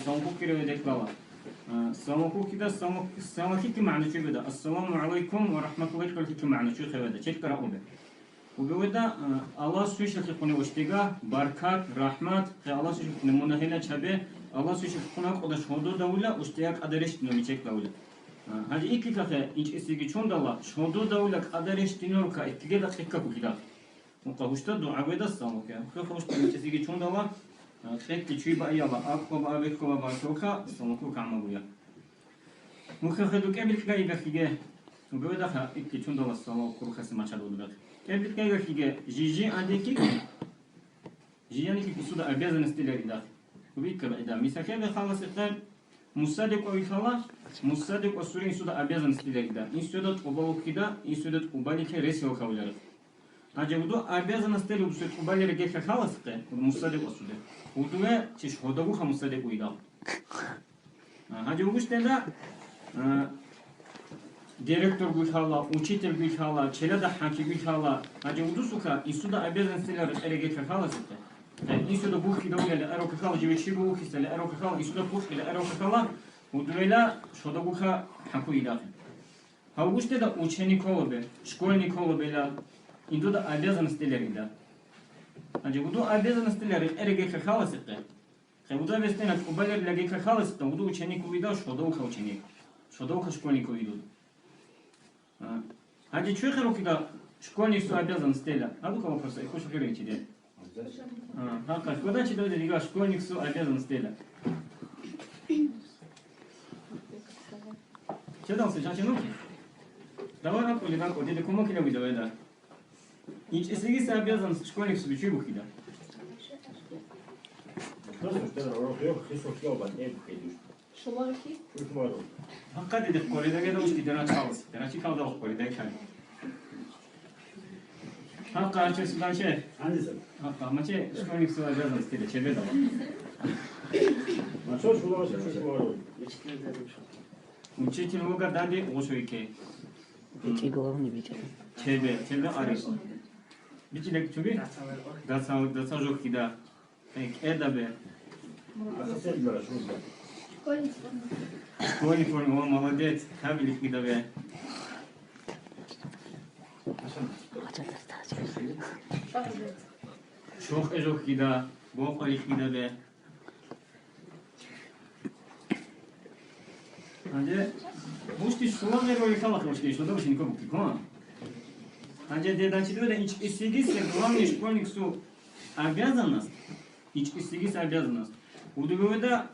самохуки реведек бала. Самохуки да самохики мعنى شو بده السلام عليكم ورحمة الله وبركاته معنى شو خبده چه کرا اوبه وبودا الله سويش خونه وشتيگا برکات رحمت الله سويش خونه منهله چبه الله سويش خونه قدش هودو دوله وشتياق ادرش نومي چك دوله هذه iki kafe inç esigi çondalla şodu davula adareş dinurka ettige dakika kukida muqahuşta dua veda samok ya khafuşta inç esigi çondalla tekli çuy ba yalla akko ba abekko ba soka samoku kamabuya mukhaheduk ebil kay gakige وبودا خا iki çondalla samok kurkhası maçalı oldu ebil kay gakige jiji andeki jiyani ki kusuda обязанности лерида убика да мисаке ve khalasıklar Мусадик ойхала, мусадик осурин сюда обязанности легда. Институт убалукида, институт убалике ресил хавляров. Аджавуду обязанности легусут убалире геха халаске, мусадик осуде. Удуе чеш ходагуха мусадик уйдал. Аджавугуш теда директор гуйхала, учитель гуйхала, челяда хаки гуйхала. Аджавуду сука, институт обязанности лере геха халаске. Институт бухи дауле эрокахала живечи бухи стали эрокахала институт бухи эрокахала удвела шодагуха хакуида. Хаугуште да учениколобе, школьниколобе инду да обязанности лерида. Аджи буду обязанности лери эрегехахала сетте. Хебуда вестена кубалер легехахала сетте буду ученик увидал шодагуха ученик. Шодагуха школьник увидал. Аджи чуехерокида школьник су обязанности лери. Адука вопроса, я хочу говорить тебе. Когда читали дига школьник су обязанности лери. Читал сейчас чинуки? Давай на поле на коде, кому киля выдавай да. Если ты обязан школьник су бичу бухида. Шумарки? Hakikaten de Kore'de de uçtu denen çalsın. Denen çıkaldı o Kore'de kan. Hakka açısından şey. Hangisi? Hakka ama şey şkольник су обязанности лери. Çebe de var. Что ж удалось, что ж говорю? Учитель уга дади ошойке. Эти главные видят. Çebe arı. Biçilek çünkü da sağlık kida. Edabe. Сосед говорит, что да. Школьник форма, он молодец. Хабилик кida be. Çok ejok kida. Bok alik kida be. Hadi. Мушти школа не роли калах мушти, что добро никому кикон. Hadi dedançı da iç istigisi главный школьник су обязанность. İç istigisi обязанность. Удовода